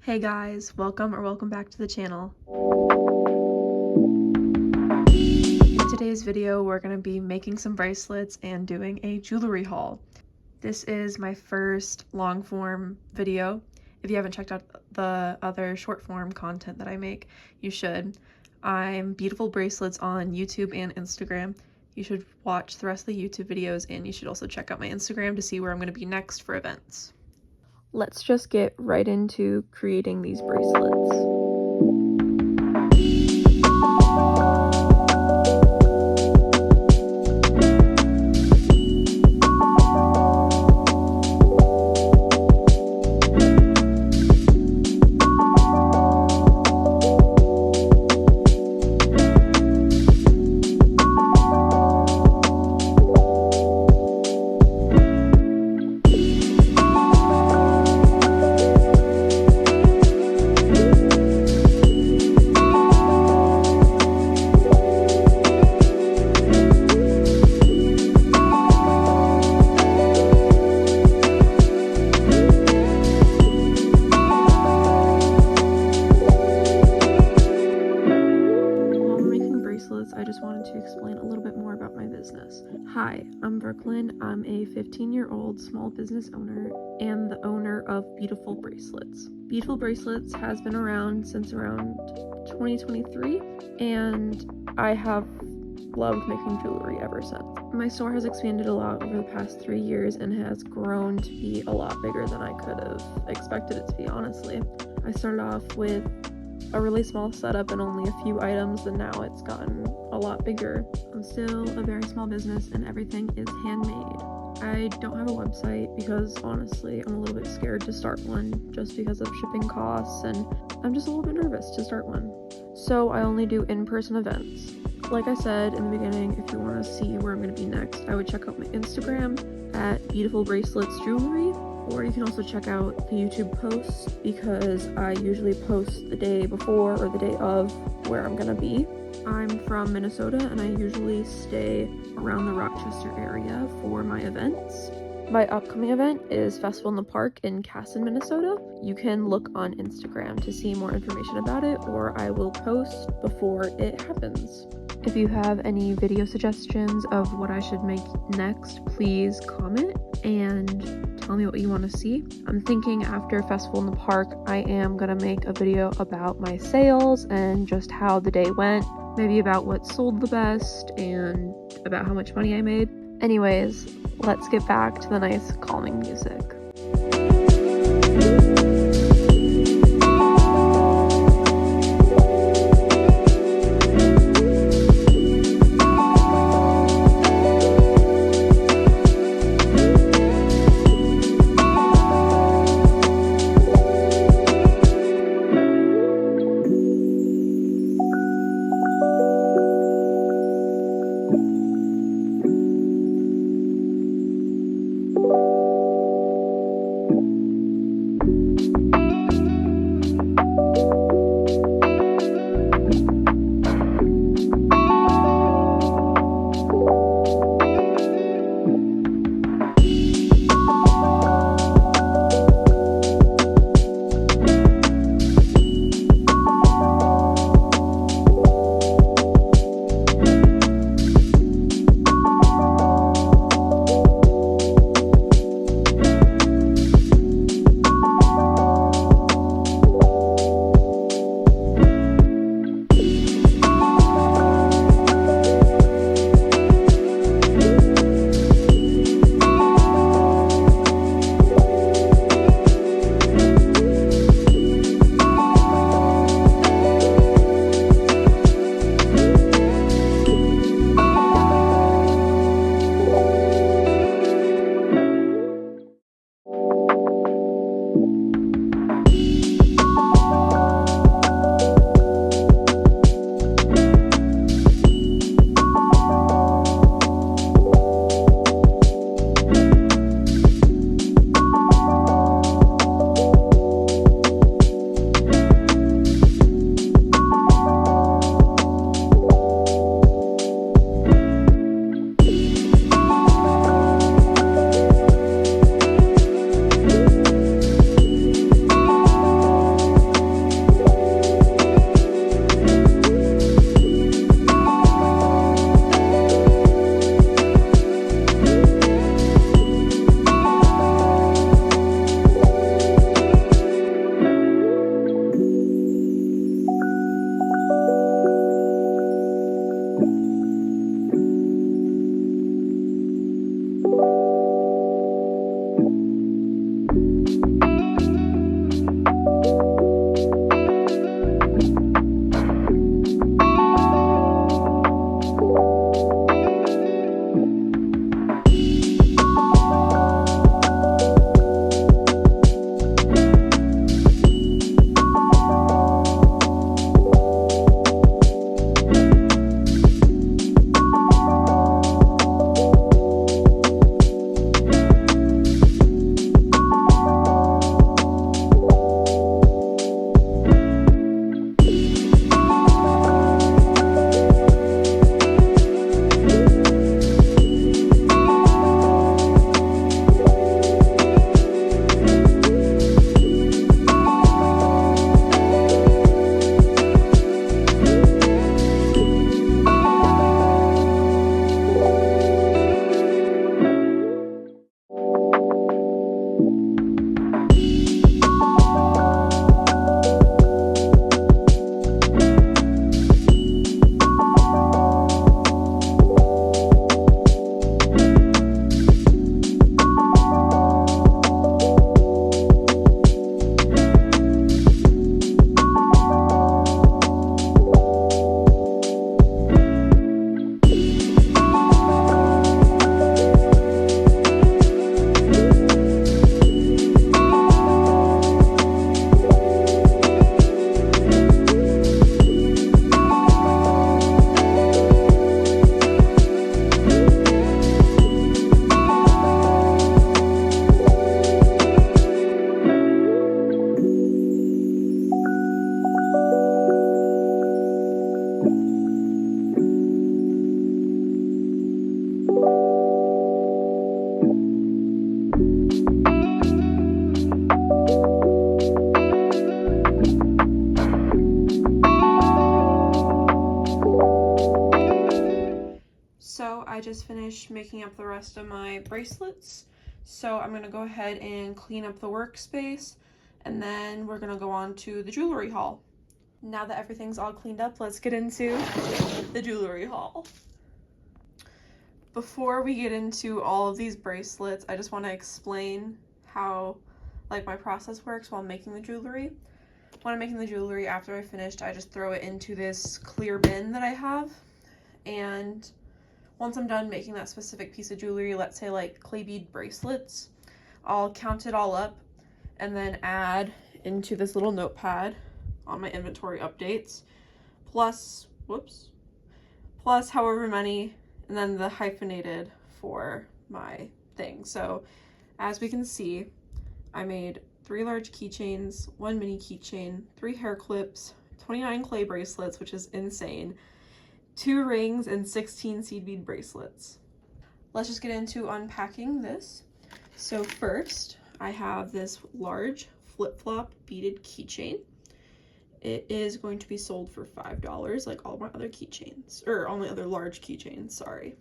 Hey guys, welcome back to the channel. In today's video, we're going to be making some bracelets and doing a jewelry haul. This is my first long form video. If you haven't checked out the other short form content that I make, you should. I'm Beautiful Bracelets on YouTube and Instagram. You should watch the rest of the YouTube videos, and you should also check out my Instagram to see where I'm going to be next for events. Let's just get right into creating these bracelets. I just wanted to explain a little bit more about my business. Hi, I'm Brooklyn. I'm a 15-year-old small business owner and the owner of Beautiful Bracelets. Beautiful Bracelets has been around since around 2023, and I have loved making jewelry ever since. My store has expanded a lot over the past 3 years and has grown to be a lot bigger than I could have expected it to be, honestly. I started off with a really small setup and only a few items, and now it's gotten a lot bigger. I'm still a very small business and everything is handmade. I don't have a website because honestly I'm a little bit scared to start one just because of shipping costs, and I'm just a little bit nervous to start one. So I only do in-person events. Like I said in the beginning, if you want to see where I'm going to be next, I would check out my Instagram at Beautiful Bracelets Jewelry. Or you can also check out the YouTube posts because I usually post the day before or the day of where I'm gonna be. I'm from Minnesota and I usually stay around the Rochester area for my events. My upcoming event is Festival in the Park in Casson, Minnesota. You can look on Instagram to see more information about it, or I will post before it happens. If you have any video suggestions of what I should make next, please comment and tell me what you want to see. I'm thinking after Festival in the Park, I am gonna make a video about my sales and just how the day went, maybe about what sold the best and about how much money I made. Anyways, let's get back to the nice calming music. So I just finished making up the rest of my bracelets. So I'm gonna go ahead and clean up the workspace, and then we're gonna go on to the jewelry haul. Now that everything's all cleaned up, let's get into the jewelry haul. Before we get into all of these bracelets, I just want to explain how my process works while making the jewelry. When I'm making the jewelry, after I finished, I just throw it into this clear bin that I have, and once I'm done making that specific piece of jewelry, let's say like clay bead bracelets, I'll count it all up and then add into this little notepad on my inventory updates, plus however many, and then the hyphenated for my thing. So as we can see, I made 3 large keychains, 1 mini keychain, 3 hair clips, 29 clay bracelets, which is insane, 2 rings, and 16 seed bead bracelets. Let's just get into unpacking this. So first, I have this large flip-flop beaded keychain. It is going to be sold for $5, like all my other keychains, or all my other large keychains, sorry.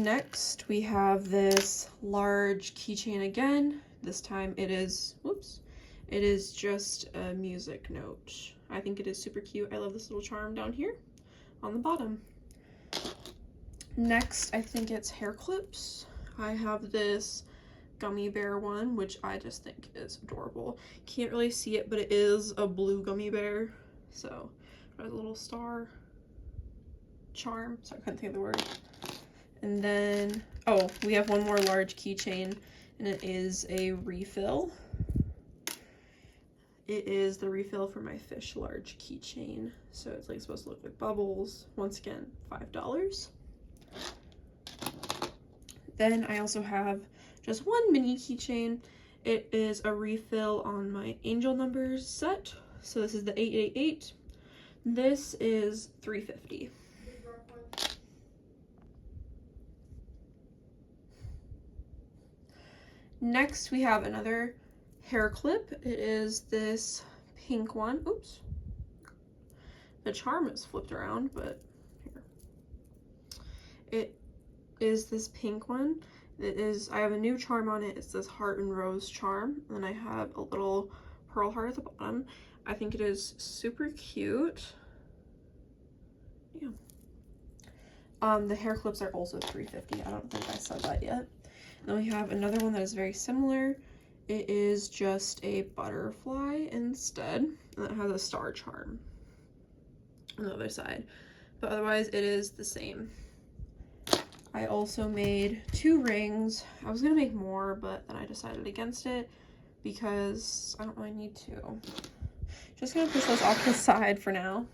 Next, we have this large keychain again. This time it is just a music note. I think it is super cute. I love this little charm down here on the bottom. Next, I think it's hair clips. I have this gummy bear one, which I just think is adorable. Can't really see it, but it is a blue gummy bear. So there's a little star charm. Sorry, I couldn't think of the word. And then, oh, we have one more large keychain, and it is a refill. It is the refill for my fish large keychain. So it's like supposed to look like bubbles. Once again, $5. Then I also have just one mini keychain. It is a refill on my angel numbers set. So this is the 888. This is $3.50. Next, we have another hair clip. It is this pink one. Oops. The charm is flipped around, but here. It is this pink one. I have a new charm on it. It's this heart and rose charm. And then I have a little pearl heart at the bottom. I think it is super cute. Yeah. The hair clips are also $3.50. I don't think I said that yet. Then we have another one that is very similar. it is just a butterfly instead, and it has a star charm on the other side, but otherwise it is the same. I also made 2 rings. I was gonna make more, but then I decided against it because I don't really need to. Just gonna push those off to the side for now.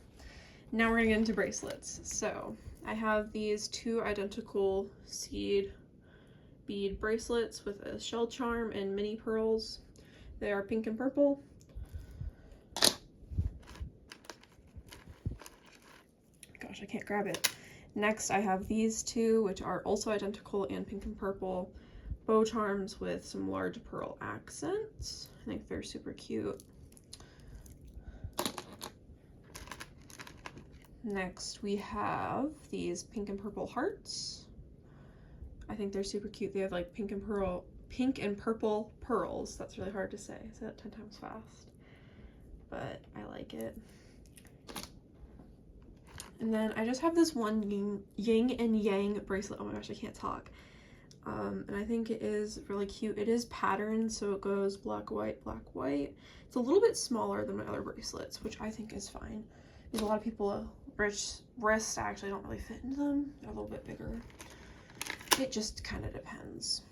Now we're gonna get into bracelets. So I have these 2 identical seed bead bracelets with a shell charm and mini pearls. They are pink and purple. Gosh, I can't grab it. Next, I have these 2, which are also identical and pink and purple bow charms with some large pearl accents. I think they're super cute. Next, we have these pink and purple hearts. I think they're super cute. They have like pink and purple pearls. That's really hard to say. I said that 10 times fast, but I like it. And then I just have this one yin and yang bracelet. Oh my gosh, I can't talk. And I think it is really cute. It is patterned, so it goes black, white, black, white. It's a little bit smaller than my other bracelets, which I think is fine. There's a lot of people, wrists actually don't really fit into them. They're a little bit bigger. It just kind of depends.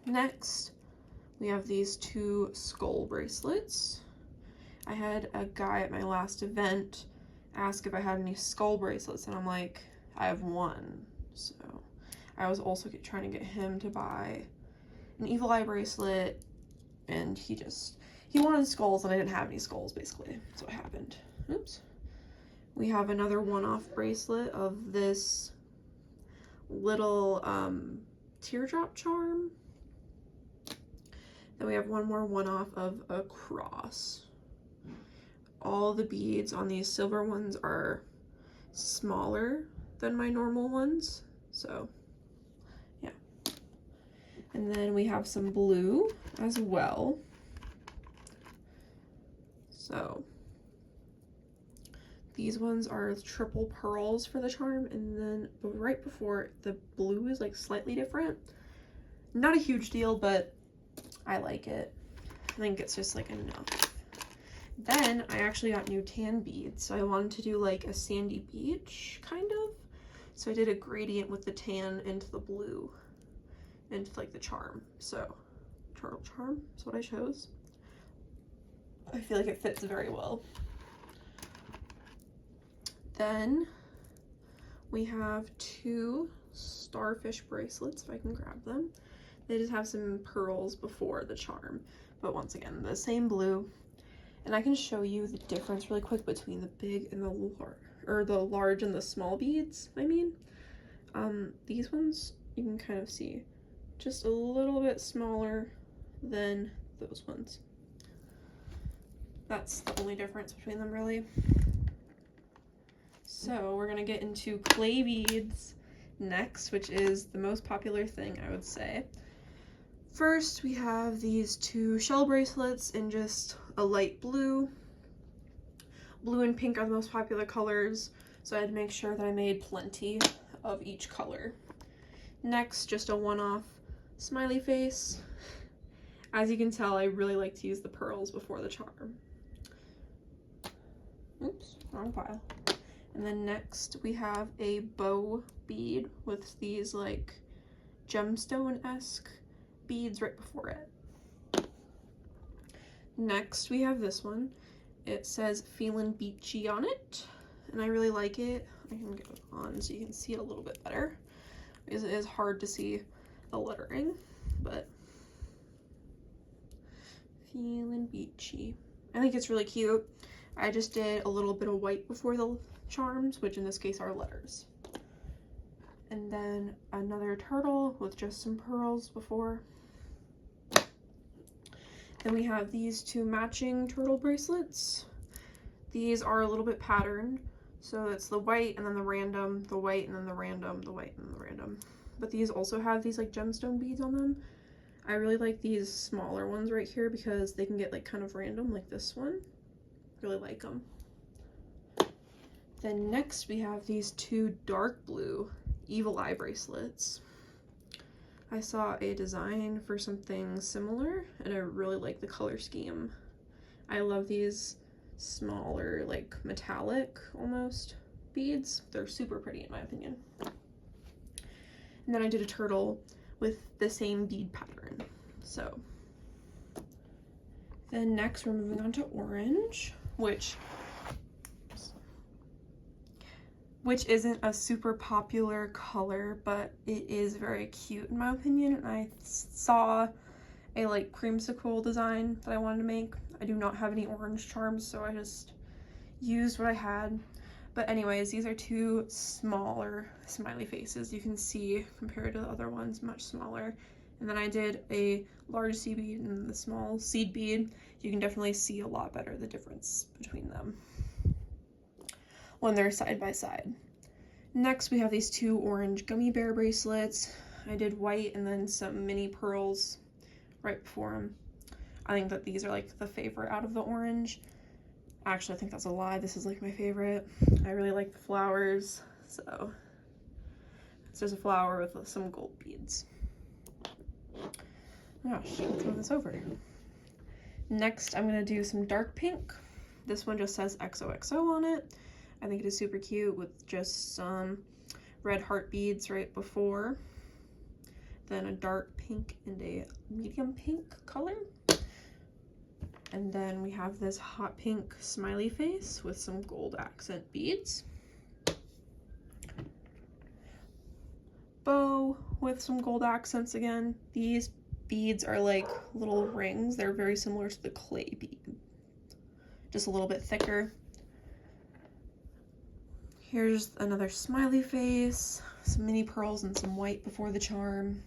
Next, we have these 2 skull bracelets. I had a guy at my last event ask if I had any skull bracelets, and I'm like, I have 1. So I was also trying to get him to buy an evil eye bracelet, and he wanted skulls, and I didn't have any skulls, basically. That's what happened. Oops. We have another one-off bracelet of this little teardrop charm. Then we have one more one-off of a cross. All the beads on these silver ones are smaller than my normal ones, so yeah. And then we have some blue as well. So these ones are triple pearls for the charm, and then right before, the blue is like slightly different. Not a huge deal, but I like it. I think it's just like enough. Then I actually got new tan beads, so I wanted to do like a sandy beach kind of. So I did a gradient with the tan into the blue, into like the charm. So turtle charm is what I chose. I feel like it fits very well. Then we have 2 starfish bracelets, if I can grab them. They just have some pearls before the charm, but once again, the same blue. And I can show you the difference really quick between the big and the large and the small beads, I mean. These ones, you can kind of see just a little bit smaller than those ones. That's the only difference between them, really. So we're gonna get into clay beads next, which is the most popular thing, I would say. First, we have these 2 shell bracelets in just a light blue. Blue and pink are the most popular colors, so I had to make sure that I made plenty of each color. Next, just a one-off smiley face. As you can tell, I really like to use the pearls before the charm. Oops, wrong pile. And then next, we have a bow bead with these like gemstone-esque beads right before it. Next, we have this one. It says "Feelin' Beachy" on it, and I really like it. I can get it on so you can see it a little bit better, because it is hard to see the lettering, but "Feelin' Beachy." I think it's really cute. I just did a little bit of white before the charms, which in this case are letters. And then another turtle with just some pearls before. Then we have these 2 matching turtle bracelets. These are a little bit patterned, so it's the white and then the random, the white and then the random, the white and then the random. But these also have these like gemstone beads on them. I really like these smaller ones right here because they can get like kind of random, like this one. Really like them. Then next we have these 2 dark blue evil eye bracelets. I saw a design for something similar and I really like the color scheme. I love these smaller, like metallic almost beads. They're super pretty in my opinion. And then I did a turtle with the same bead pattern. So then next we're moving on to orange, which isn't a super popular color, but it is very cute in my opinion. And I saw a like creamsicle design that I wanted to make. I do not have any orange charms, so I just used what I had. But anyways, these are two smaller smiley faces. You can see compared to the other ones, much smaller. And then I did a large seed bead and the small seed bead. You can definitely see a lot better the difference between them when they're side by side. Next, we have these two orange gummy bear bracelets. I did white and then some mini pearls right before them. I think that these are like the favorite out of the orange. Actually, I think that's a lie. This is like my favorite. I really like the flowers. So it's just a flower with some gold beads. Gosh, let's move this over. Next, I'm gonna do some dark pink. This one just says XOXO on it. I think it is super cute with just some red heart beads right before. Then a dark pink and a medium pink color. And then we have this hot pink smiley face with some gold accent beads. Bow with some gold accents again. These beads are like little rings. They're very similar to the clay bead, just a little bit thicker. Here's another smiley face, some mini pearls and some white before the charm.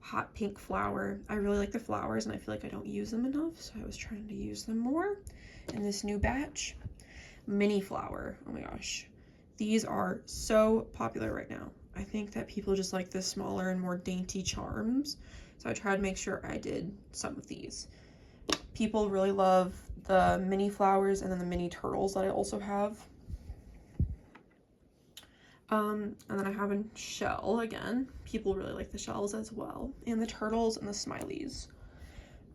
Hot pink flower. I really like the flowers and I feel like I don't use them enough, so I was trying to use them more in this new batch. Mini flower. Oh my gosh. These are so popular right now. I think that people just like the smaller and more dainty charms, so I tried to make sure I did some of these. People really love the mini flowers and then the mini turtles that I also have. And then I have a shell again. People really like the shells as well. And the turtles and the smileys.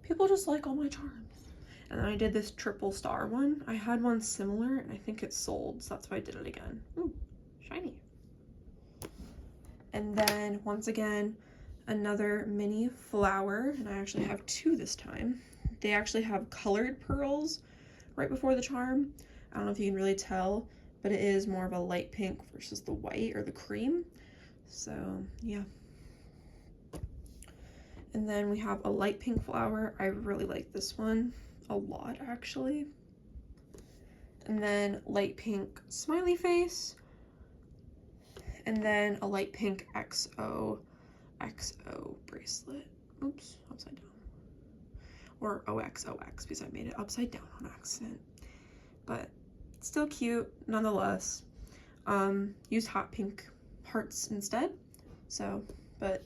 People just like all my charms. And then I did this triple star one. I had one similar and I think it sold, so that's why I did it again. Ooh, shiny. And then once again, another mini flower. And I actually have two this time. They actually have colored pearls right before the charm. I don't know if you can really tell, but it is more of a light pink versus the white or the cream. So yeah. And then we have a light pink flower. I really like this one a lot actually. And then light pink smiley face. And then a light pink XOXO bracelet. Oops, upside down. Or OXOX because I made it upside down on accident. But still cute nonetheless. Used hot pink hearts instead. So, but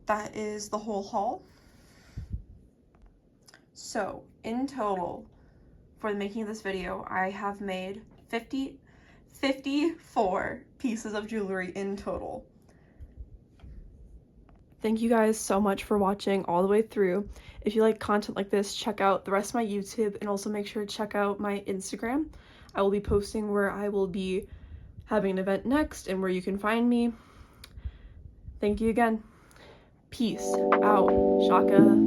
that is the whole haul. So in total for the making of this video, I have made 54 pieces of jewelry in total. Thank you guys so much for watching all the way through. If you like content like this, check out the rest of my YouTube and also make sure to check out my Instagram. I will be posting where I will be having an event next and where you can find me. Thank you again. Peace out, Shaka.